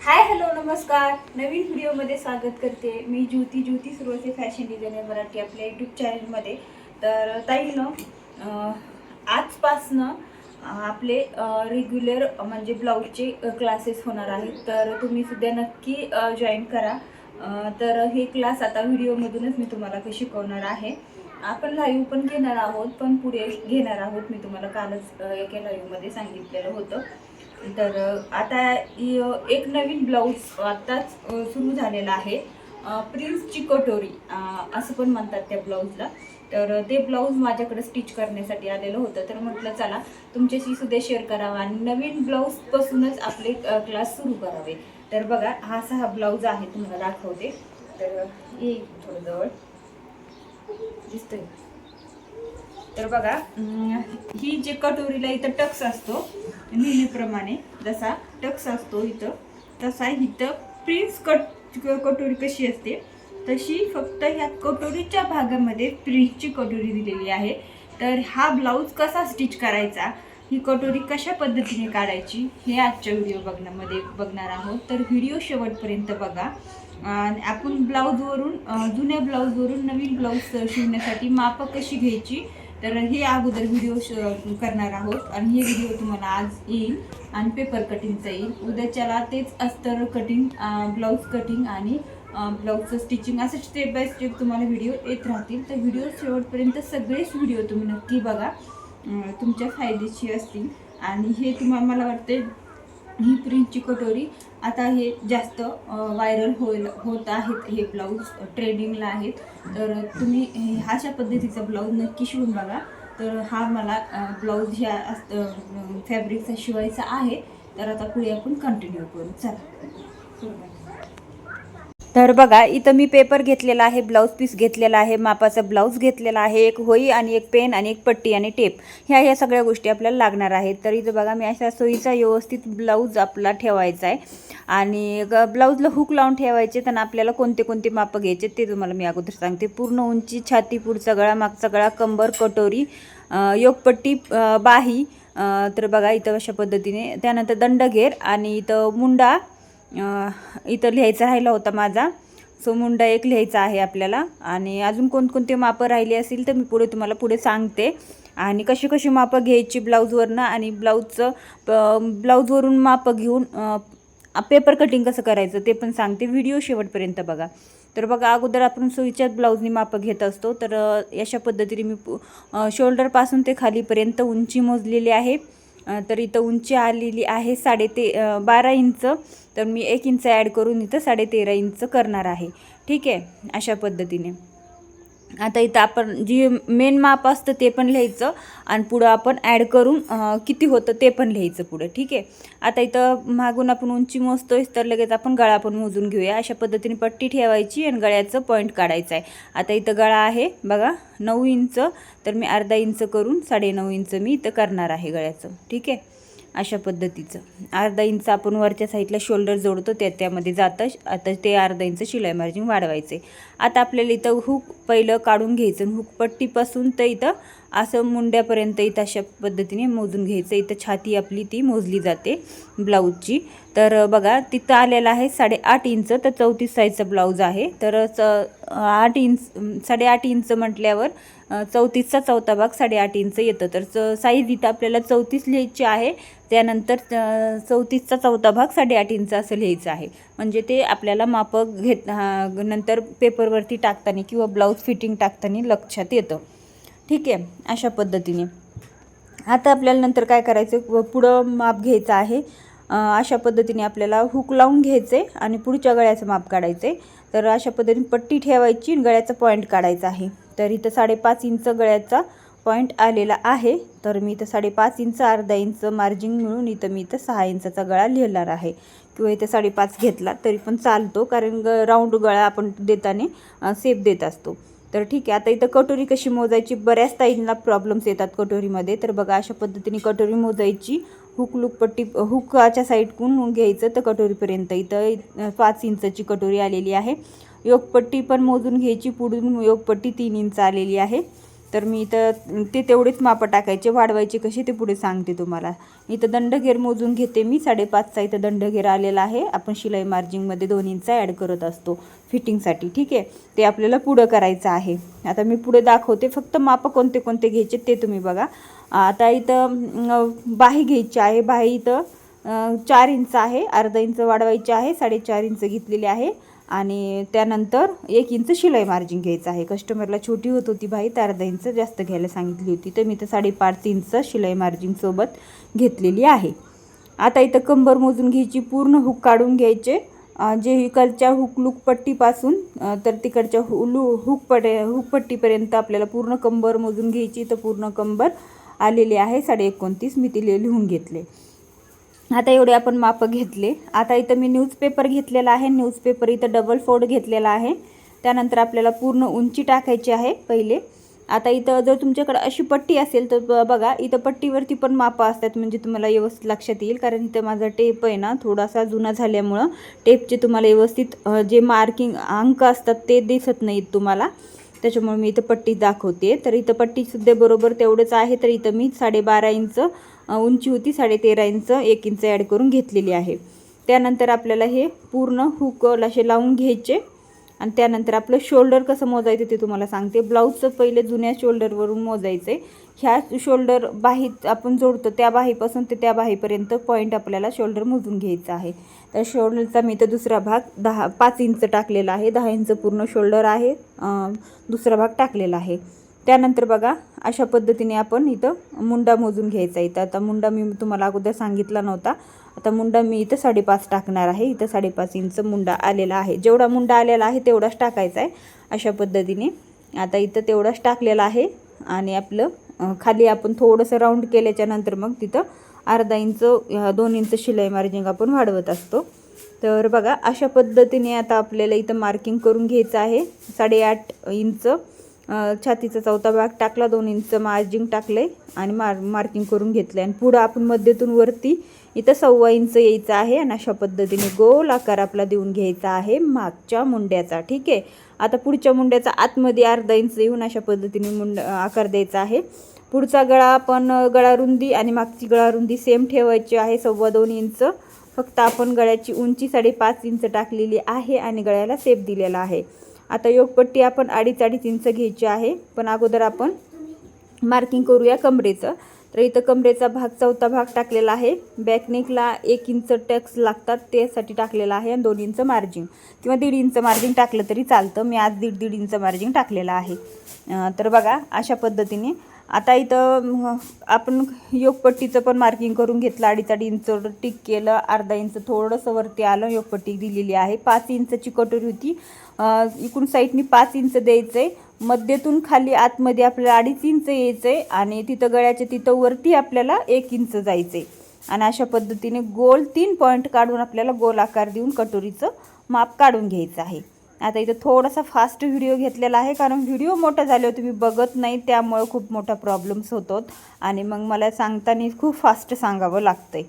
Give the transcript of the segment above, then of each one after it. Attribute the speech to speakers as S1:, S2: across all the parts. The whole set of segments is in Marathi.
S1: हाय हॅलो नमस्कार. नवीन व्हिडिओमध्ये स्वागत करते. मी ज्योती सुरवसे फॅशन डिझायनर मराठी आपल्या यूट्यूब चॅनलमध्ये. तर ताईनं आजपासनं आपले रेग्युलर म्हणजे ब्लाऊजचे क्लासेस होणार आहेत. तर तुम्ही सुद्धा नक्की जॉईन करा. तर हे क्लास आता व्हिडिओमधूनच मी तुम्हाला ते शिकवणार आहे. आपण लाईव्ह पण घेणार आहोत, पण पुढे घेणार आहोत. मी तुम्हाला कालच एका लाईव्हमध्ये सांगितलेलं होतं. तर आता एक नवीन ब्लाऊज आत्ताच सुरू झालेला आहे. प्रिन्सची कटोरी असं पण म्हणतात त्या ब्लाऊजला. तर ते ब्लाऊज माझ्याकडे स्टिच करण्यासाठी आलेलं होतं. तर म्हटलं चला तुमच्याशी सुद्धा शेअर करावा आणि नवीन ब्लाऊजपासूनच आपले क्लास सुरू करावे. तर बघा हा ब्लाऊज आहे, तुम्हाला दाखवते. तर येईल थोडं जवळ, दिसतोय. तर बघा ही जे कटोरीला इथं टक्स असतो नेहमीप्रमाणे, जसा टक्स असतो इथं तसा इथं प्रिन्स कटोरी कशी असते तशी फक्त ह्या कटोरीच्या भागामध्ये प्रिन्सची कटोरी दिलेली आहे. तर हा ब्लाऊज कसा स्टिच करायचा, ही कटोरी कशा पद्धतीने काढायची हे आजच्या व्हिडिओ बघणार आहोत. तर व्हिडिओ शेवटपर्यंत बघा. आपण ब्लाऊजवरून जुन्या ब्लाऊजवरून नवीन ब्लाऊज शिवण्यासाठी मापं कशी घ्यायची तर हे अगोदर व्हिडिओ करणार आहोत. आणि हे व्हिडिओ तुम्हाला आज येईल आणि पेपर कटिंगचा येईल. उद्याच्याला तेच अस्तर कटिंग, ब्लाऊज कटिंग आणि ब्लाऊजचं स्टिचिंग असं स्टेप बाय स्टेप तुम्हाला व्हिडिओ येत राहतील. तर व्हिडिओ शेवटपर्यंत सगळेच व्हिडिओ तुम्ही नक्की बघा, तुमच्या फायदेची असतील. आणि हे तुम्हाला मला वाटते ही प्रिन्सची कटोरी आता हे जास्त व्हायरल होत आहेत. हे ब्लाऊज ट्रेंडिंगला आहेत. तर तुम्ही अशा पद्धतीचा ब्लाऊज नक्की शिवून बघा. तर हा मला ब्लाऊज ह्या फॅब्रिकचा शिवायचा आहे. तर आता पुढे आपण कंटिन्यू करू. चला. तर बघा इथं मी पेपर घेतलेला आहे, ब्लाऊज पीस घेतलेला आहे, मापाचा ब्लाऊज घेतलेला आहे, एक होई आणि एक पेन आणि एक पट्टी आणि टेप, ह्या सगळ्या गोष्टी आपल्याला लागणार आहेत. तर इथं बघा मी अशा सोयीचा व्यवस्थित ब्लाऊज आपला ठेवायचा आहे. आणि ब्लाऊजला हुक लावून ठेवायचे. तर आपल्याला कोणते कोणते मापं घ्यायचे ते तुम्हाला मी अगोदर सांगते. पूर्ण उंची, छाती, पुढचा गळा, मागचा गळा, कंबर, कटोरी, योगपट्टी, बाही. तर बघा इथं अशा पद्धतीने. त्यानंतर दंडघेर आणि इथं मुंडा इथं लिहायचा राहिला होता माझा. सो मुंडा एक लिहायचा आहे आपल्याला. आणि अजून कोणकोणते मापं राहिले असतील तर मी तुम्हाला पुढे सांगते. आणि कशी कशी मापं घ्यायची ब्लाऊजवरनं आणि ब्लाऊजवरून मापं घेऊन पेपर कटिंग कसं करायचं ते पण सांगते. व्हिडिओ शेवटपर्यंत बघा. तर बघा अगोदर आपण सुईच्याच ब्लाऊजनी मापं घेत असतो. तर अशा पद्धतीने मी शोल्डरपासून ते खालीपर्यंत उंची मोजलेली आहे. तर इथं उंची आलेली आहे 12 इंच. तर मी 1 इंच ॲड करून इथं 13.5 इंच करणार आहे. ठीक आहे, अशा पद्धतीने. आता इथं आपण जी मेन माप असतं ते पण लिहायचं आणि पुढं आपण ॲड करून किती होतं ते पण लिहायचं पुढं. ठीक आहे. आता इथं मागून आपण उंची मोजतोय तर लगेच आपण गळा पण मोजून घेऊया. अशा पद्धतीने पट्टी ठेवायची आणि गळ्याचं पॉईंट काढायचं आहे. आता इथं गळा आहे बघा 9 इंच. तर मी अर्धा इंच करून 9.5 इंच मी इथं करणार आहे गळ्याचं. ठीक आहे, अशा पद्धतीचं. अर्धा इंच आपण वरच्या साईडला शोल्डर जोडतो त्यामध्ये जातं. आता ते अर्धा इंच शिलाई मार्जिन वाढवायचे. आता आपल्याला इथं हुक पहिलं काढून घ्यायचं. हुक पट्टीपासून तर इथं असं मुंड्यापर्यंत इथं अशा पद्धतीने मोजून घ्यायचं. इथं छाती आपली ती मोजली जाते ब्लाऊजची. तर बघा तिथं आलेलं आहे 8.5 इंच. तर 34 साईजचा ब्लाऊज आहे. तर 8.5 इंच म्हटल्यावर 34चा चौथा भाग 8.5 इंच येतं. तर साईज इथं आपल्याला 34 लिहायची आहे. त्यानंतर 34चा चौथा भाग 8.5 इंच असं लिहायचं आहे. म्हणजे ते आपल्याला मापं नंतर पेपरवरती टाकताना किंवा ब्लाऊज फिटिंग टाकताना लक्षात येतं. ठीक आहे, अशा पद्धतीने. आता आपल्याला नंतर काय करायचं, पुढं माप घ्यायचं आहे. अशा पद्धतीने आपल्याला हुक लावून घ्यायचे आणि पुढच्या गळ्याचं माप काढायचे. तर अशा पद्धतीने पट्टी ठेवायची आणि गळ्याचा पॉईंट काढायचा आहे. तर इथं 5.5 इंच गळ्याचा पॉईंट आलेला आहे. तर मी इथं 5.5 इंच अर्धा इंच मार्जिन मिळून मी इथं 6 इंचाचा गळा लिहिणार आहे. किंवा इथं 5.5 घेतला तरी पण चालतो, कारण राऊंड गळा आपण देताना सेफ देत असतो. तर ठीक आहे. आता इथं कटोरी कशी मोजायची, बऱ्याच ताईंना प्रॉब्लेम्स येतात कटोरीमध्ये. तर बघा अशा पद्धतीने कटोरी मोजायची. हुकाच्या साईडकडून घ्यायचं तर कटोरीपर्यंत. इथं 5 इंचची कटोरी आलेली आहे. योगपट्टी पण मोजून घ्यायची. पुढून योगपट्टी 3 इंच आलेली आहे. तर मी इथं ते तेवढेच मापं टाकायचे, वाढवायचे कसे ते पुढे सांगते तुम्हाला. इथं दंडघेर मोजून घेते मी, 5.5चा इथं दंडघेर आलेला आहे. आपण शिलाई मार्जिंगमध्ये 2 इंच ॲड करत असतो फिटिंगसाठी, ठीक आहे. ते आपल्याला पुढं करायचं आहे. आता मी पुढे दाखवते, फक्त मापं कोणते कोणते घ्यायचे ते तुम्ही बघा. आता इथं बाही घ्यायची आहे. बाही इथं 4 इंच आहे, अर्धा इंच वाढवायची आहे, 4.5 इंच घेतलेली आहे. आणि त्यानंतर 1 इंच शिलाई मार्जिन घ्यायचं आहे. कस्टमरला छोटी होत होती बाही, तर अर्धा इंच जास्त घ्यायला सांगितली होती, तर मी तर 5.5 इंच शिलाई मार्जिनसोबत घेतलेली आहे. आता इथं कंबर मोजून घ्यायची, पूर्ण हुक काढून घ्यायचे. जे इकडच्या हुकपट्टीपासून तर तिकडच्या हुकपट्टीपर्यंत आपल्याला पूर्ण कंबर मोजून घ्यायची. तर पूर्ण कंबर आलेली आहे 29.5, मी ती लिहून घेतले. आता एवढे आपण मापं घेतले. आता इथं मी न्यूजपेपर घेतलेला आहे. न्यूजपेपर इथं डबल फोल्ड घेतलेला आहे. त्यानंतर आपल्याला पूर्ण उंची टाकायची आहे पहिले. आता इथं जर तुमच्याकडे अशी पट्टी असेल तर बघा, इथं पट्टीवरती पण मापं असतात, म्हणजे तुम्हाला व्यवस्थित लक्षात येईल. कारण इथं माझा टेप आहे ना थोडासा जुना झाल्यामुळं टेपचे तुम्हाला व्यवस्थित जे मार्किंग अंक असतात ते दिसत नाहीत तुम्हाला, त्याच्यामुळे मी इथं पट्टी दाखवते. तर इथं पट्टीसुद्धा बरोबर तेवढंच आहे. तर इथं मी 12.5 इंच उंची होती, 13.5 इंच 1 इंच ॲड करून घेतलेली आहे. त्यानंतर आपल्याला हे पूर्ण हुक असे लावून घ्यायचे. आणि त्यानंतर आपलं शोल्डर कसं मोजायचं ते तुम्हाला सांगते. ब्लाऊजचं पहिले जुन्या शोल्डरवरून मोजायचं आहे. ह्या शोल्डर बाहीत आपण जोडतो त्या बाहीपासून ते त्या बाहीपर्यंत पॉईंट आपल्याला शोल्डर मोजून घ्यायचं आहे. तर शोल्डरचा मी तर दुसरा भाग 5 इंच टाकलेला आहे. 10 इंच पूर्ण शोल्डर आहे, दुसरा भाग टाकलेला आहे. त्यानंतर बघा, अशा पद्धतीने आपण इथं मुंडा मोजून घ्यायचा. इथं आता मुंडा मी तुम्हाला अगोदर सांगितला नव्हता. आता मुंडा मी इथं 5.5 टाकणार आहे. इथं 5.5 इंच मुंडा आलेला आहे. जेवढा मुंडा आलेला आहे तेवढाच टाकायचा आहे अशा पद्धतीने. आता इथं तेवढाच टाकलेला आहे. आणि आपलं खाली आपण थोडंसं राऊंड केल्याच्यानंतर मग तिथं अर्धा इंच 2 इंच शिलाई मार्जिंग आपण वाढवत असतो. तर बघा, अशा पद्धतीने आता आपल्याला इथं मार्किंग करून घ्यायचं आहे. 8.5 इंच छातीचा चौथा भाग टाकला, 2 इंच मार्जिंग टाकले आणि मार्किंग करून घेतलं. आणि पुढं आपण मध्येतून वरती इथं 1.25 इंच यायचं आहे. आणि अशा पद्धतीने गोल आकार आपला देऊन घ्यायचा आहे मागच्या मुंड्याचा, ठीक आहे. आता पुढच्या मुंड्याचा आतमध्ये अर्धा इंच येऊन अशा पद्धतीने आकार द्यायचा आहे. पुढचा गळा आपण गळा रुंदी आणि मागची गळा रुंदी सेम ठेवायची आहे, 2.25 इंच. फक्त आपण गळ्याची उंची 5.5 इंच टाकलेली आहे आणि गळ्याला सेप दिलेला आहे. आता योगपट्टी आपण 2.5 इंच घ्यायची आहे. पण अगोदर आपण मार्किंग करूया कमरेचं. तर इथं कमरेचा भाग चौथा भाग टाकलेला आहे. बॅकनेकला 1 इंच टक्स लागतात त्यासाठी टाकलेला आहे. आणि 2 इंच मार्जिन किंवा 1.5 इंच मार्जिन टाकलं तरी चालतं. मी आज 1.5 इंच मार्जिन टाकलेला आहे. तर बघा, अशा पद्धतीने आता इथं आपण योगपट्टीचं पण मार्किंग करून घेतलं. 2.5 इंच टिक केलं, अर्धा इंच थोडंसं वरती आलं, योगपट्टी दिलेली आहे. 5 इंचची कटोरी होती. इकडून साईडनी 5 इंच द्यायचं आहे. मध्येतून खाली आतमध्ये आपल्याला 2.5 इंच यायचं आहे. आणि तिथं गळ्याच्या तिथं वरती आपल्याला 1 इंच जायचं आहे. आणि अशा पद्धतीने गोल 3 पॉईंट काढून आपल्याला गोल आकार देऊन कटोरीचं माप काढून घ्यायचं आहे. आता इथं थोडासा फास्ट व्हिडिओ घेतलेला आहे, कारण व्हिडिओ मोठा झाल्यावर तुम्ही बघत नाही, त्यामुळे खूप मोठा प्रॉब्लेम्स होतात. आणि मग मला सांगताना खूप फास्ट सांगावं लागतं आहे,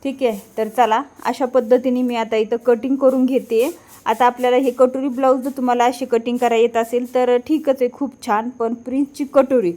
S1: ठीक आहे. तर चला, अशा पद्धतीने मी आता इथं कटिंग करून घेते. आता आपल्याला हे कटोरी ब्लाऊज जर तुम्हाला अशी कटिंग करायला येत असेल तर ठीकच आहे, खूप छान. पण प्रिन्सची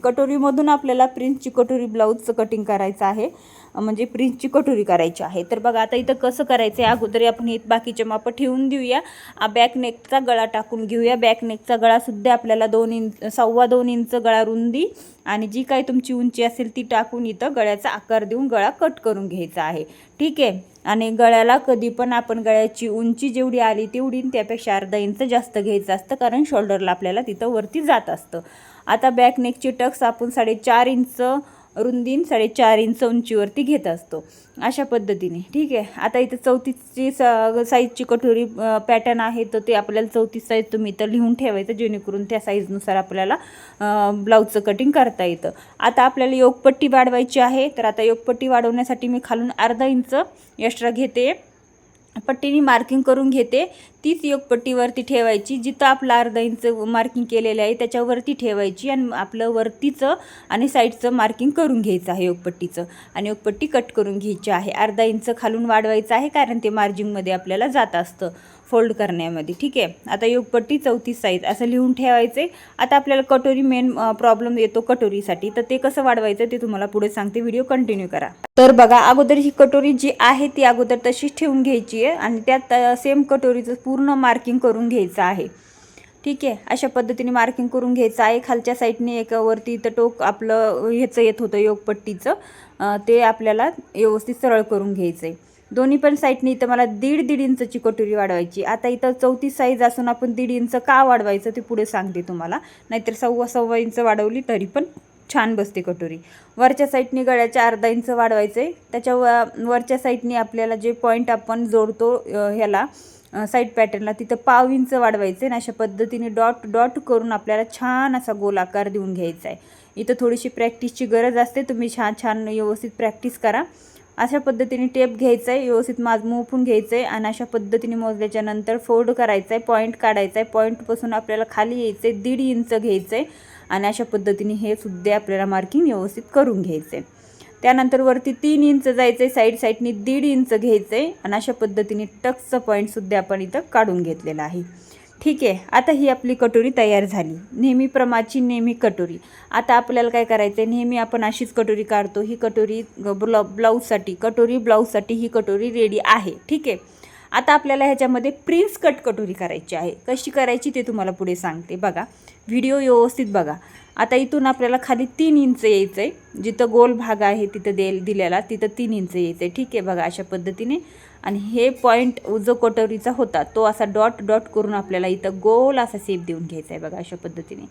S1: कटोरीमधून आपल्याला प्रिन्सची कटोरी ब्लाऊजचं कटिंग करायचं आहे, म्हणजे प्रिन्सची कटोरी करायची आहे. तर बघा, आता इथं कसं करायचं आहे, अगोदर आपण हे बाकीचे मापं ठेवून देऊया. बॅकनेकचा गळा टाकून घेऊया. बॅकनेकचा गळासुद्धा आपल्याला 2.25 इंच गळा रुंदी आणि जी काही तुमची उंची असेल ती टाकून इथं गळ्याचा आकार देऊन गळा कट करून घ्यायचा आहे, ठीक आहे. आणि गळ्याला कधी पण आपण गळ्याची उंची जेवढी आली तेवढी, त्यापेक्षा अर्धा इंच जास्त घ्यायचं असतं, कारण शोल्डरला आपल्याला तिथं वरती जात असतं. आता बॅकनेकची टक्स आपण 4.5 इंच रुंदी 4.5 इंच उंचीवरती घेत असतो, अशा पद्धतीने, ठीक आहे. आता इथं 34ची साईजची कटोरी पॅटर्न आहे, तर ते आपल्याला 34 साईज तुम्ही इथं लिहून ठेवायचं, जेणेकरून त्या साईजनुसार आपल्याला ब्लाऊजचं कटिंग करता येतं. आता आपल्याला योगपट्टी वाढवायची आहे. तर आता योगपट्टी वाढवण्यासाठी मी खालून अर्धा इंच एक्स्ट्रा घेते, पट्टीने मार्किंग करून घेते. तीच योगपट्टीवरती ठेवायची, जिथं आपलं अर्धा इंच मार्किंग केलेलं आहे त्याच्यावरती ठेवायची आणि आपलं वरतीचं आणि साईडचं मार्किंग करून घ्यायचं आहे योगपट्टीचं. आणि योगपट्टी कट करून घ्यायची आहे. अर्धा इंच खालून वाढवायचं आहे, कारण ते मार्जिंगमध्ये आपल्याला जात असतं फोल्ड करण्यामध्ये. ठीक आहे, आता योगपट्टी 34 साईज असं लिहून ठेवायचे. आता आपल्याला कटोरी मेन प्रॉब्लेम येतो कटोरीसाठी, तर ते कसं वाढवायचं ते तुम्हाला पुढे सांगते. व्हिडिओ कंटिन्यू करा. तर बघा, अगोदर ही कटोरी जी आहे ती अगोदर तशीच ठेवून घ्यायची आहे आणि त्यात सेम कटोरीचं पूर्ण मार्किंग करून घ्यायचं आहे. ठीक आहे, अशा पद्धतीने मार्किंग करून घ्यायचं आहे. खालच्या साईडने एकावरती इथं टोक आपलं ह्याचं येत होतं योगपट्टीचं, ते आपल्याला व्यवस्थित सरळ करून घ्यायचं आहे. दोन्ही पण साईडने इथं मला 1.5 इंचची कटोरी वाढवायची. आता इथं 34 साईज असून आपण 1.5 इंच का वाढवायचं ते पुढे सांगते तुम्हाला. नाहीतर 1.25 इंच वाढवली तरी पण छान बसते कटोरी. वरच्या साईडने गळ्याच्या अर्धा इंच वाढवायचं आहे. त्याच्या वरच्या साईडने आपल्याला जे पॉईंट आपण जोडतो ह्याला साईड पॅटर्नला, तिथं 1/2 इंच वाढवायचं आहे. आणि अशा पद्धतीने डॉट डॉट करून आपल्याला छान असा गोल आकार देऊन घ्यायचा आहे. इथं थोडीशी प्रॅक्टिसची गरज असते, तुम्ही छान व्यवस्थित प्रॅक्टिस करा. अशा पद्धतीने टेप घ्यायचा आहे, व्यवस्थित मोपून घ्यायचं आहे आणि अशा पद्धतीने मोजल्याच्या नंतर फोल्ड करायचं आहे, पॉईंट काढायचा आहे. पॉईंटपासून आपल्याला खाली यायचं आहे, 1.5 इंच घ्यायचं आहे आणि अशा पद्धतीने हे सुद्धा आपल्याला मार्किंग व्यवस्थित करून घ्यायचं आहे. त्यानंतर वरती 3 इंच जायचं आहे, साईडने 1.5 इंच घ्यायचं आहे आणि अशा पद्धतीने टक्सचं पॉईंटसुद्धा आपण इथं काढून घेतलेलं आहे. ठीक आहे, आता ही आपली कटोरी तयार झाली, नेहमी कटोरी. आता आपल्याला काय करायचं आहे, नेहमी आपण अशीच कटोरी काढतो. ही कटोरी ब्लाऊजसाठी ही कटोरी रेडी आहे. ठीक आहे, आता आपल्याला ह्याच्यामध्ये प्रिन्स कट कटोरी करायची आहे. कशी करायची ते तुम्हाला पुढे सांगते. बघा, व्हिडिओ व्यवस्थित बघा. आता इथून आपल्याला खाली 3 इंच यायचं आहे, जिथं गोल भाग आहे तिथं दिलेला तिथं 3 इंच यायचं आहे. ठीक आहे, बघा अशा पद्धतीने. आणि हे पॉईंट जो कटोरीचा होता तो असा डॉट डॉट करून आपल्याला इथं गोल असा शेप देऊन घ्यायचा आहे. बघा अशा पद्धतीने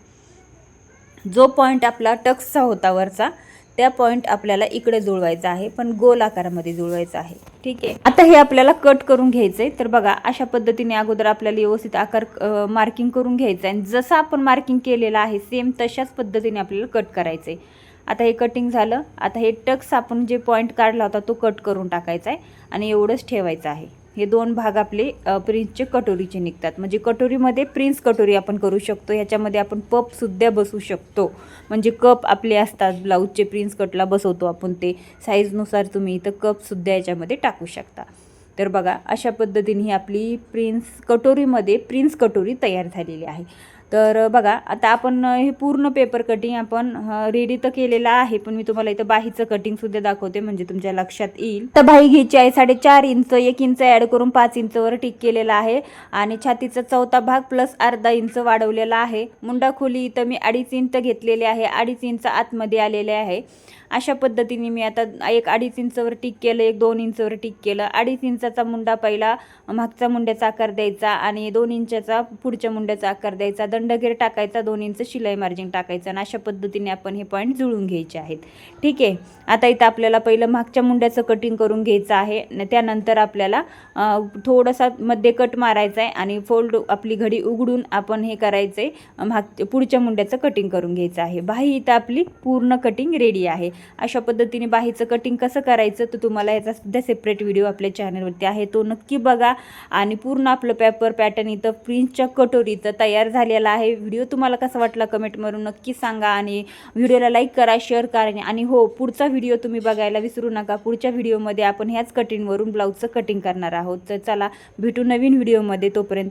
S1: जो पॉईंट आपला टक्सचा होता वरचा, त्या पॉईंट आपल्याला इकडे जुळवायचा आहे, पण गोल आकारामध्ये जुळवायचा आहे. ठीक आहे, आता हे आपल्याला कट करून घ्यायचं आहे. तर बघा अशा पद्धतीने अगोदर आपल्याला व्यवस्थित आकार मार्किंग करून घ्यायचं आहे. जसं आपण मार्किंग केलेलं आहे सेम तशाच पद्धतीने आपल्याला कट करायचं आहे. आता हे कटिंग झालं. आता हे टक्स आपण जे पॉईंट काढला होता तो कट करून टाकायचा आहे आणि एवढंच ठेवायचं आहे. हे 2 भाग आपले प्रिन्सचे कटोरीचे निघतात. म्हणजे कटोरीमध्ये प्रिन्स कटोरी आपण करू शकतो. ह्याच्यामध्ये आपण पपसुद्धा बसवू शकतो. म्हणजे कप आपले असतात ब्लाऊजचे, प्रिन्स कटला बसवतो आपण, ते साईजनुसार तुम्ही इथं कपसुद्धा याच्यामध्ये टाकू शकता. तर बघा अशा पद्धतीने ही आपली प्रिन्स कटोरी तयार झालेली आहे. तर बघा, आता आपण हे पूर्ण पेपर कटिंग आपण रेडी तर केलेलं आहे, पण मी तुम्हाला इथं बाहीचं कटिंगसुद्धा दाखवते म्हणजे तुमच्या लक्षात येईल. तर बाही घ्यायची आहे 4.5 इंच, 1 इंच ॲड करून 5 इंचवर टिक केलेला आहे आणि छातीचा चौथा भाग प्लस अर्धा इंच वाढवलेला आहे. मुंडा खोली इथं मी 2.5 इंच घेतलेले आहे, 2.5 इंच आतमध्ये आलेले आहे. अशा पद्धतीने मी आता 1.5 इंचवर टिक केलं, 1-2 इंचवर टिक केलं. 2.5 इंचाचा मुंडा पहिला मागचा मुंड्याचा आकार द्यायचा आणि 2 इंचाचा पुढच्या मुंड्याचा आकार द्यायचा. दंडगेर टाकायचा, 2 इंच शिलाई मार्जिन टाकायचं आणि अशा पद्धतीने आपण हे पॉईंट जुळून घ्यायचे आहेत. ठीक आहे, आता इथं आपल्याला पहिलं मागच्या मुंड्याचं कटिंग करून घ्यायचं आहे. त्यानंतर आपल्याला थोडासा मध्ये कट मारायचा आहे आणि फोल्ड आपली घडी उघडून आपण हे करायचं आहे, पुढच्या मुंड्याचं कटिंग करून घ्यायचं आहे. बाही इथं आपली पूर्ण कटिंग रेडी आहे. अशा पद्धतीने बाहीचं कटिंग कसं करायचं तर तुम्हाला याचा सुद्धा सेपरेट व्हिडिओ आपल्या चॅनलवरती आहे, तो नक्की बघा. आणि पूर्ण आपलं पेपर पॅटर्न इथं प्रिन्सच्या कटोरीचं तयार झालेला आहे. व्हिडिओ तुम्हाला कसा वाटला कमेंटवरून नक्की सांगा आणि व्हिडिओला लाईक करा, शेअर करा. आणि हो, पुढचा व्हिडिओ तुम्ही बघायला विसरू नका. पुढच्या व्हिडिओमध्ये आपण ह्याच कटिंगवरून ब्लाऊजचं कटिंग करणार आहोत. तर चला भेटू नवीन व्हिडिओमध्ये, तोपर्यंत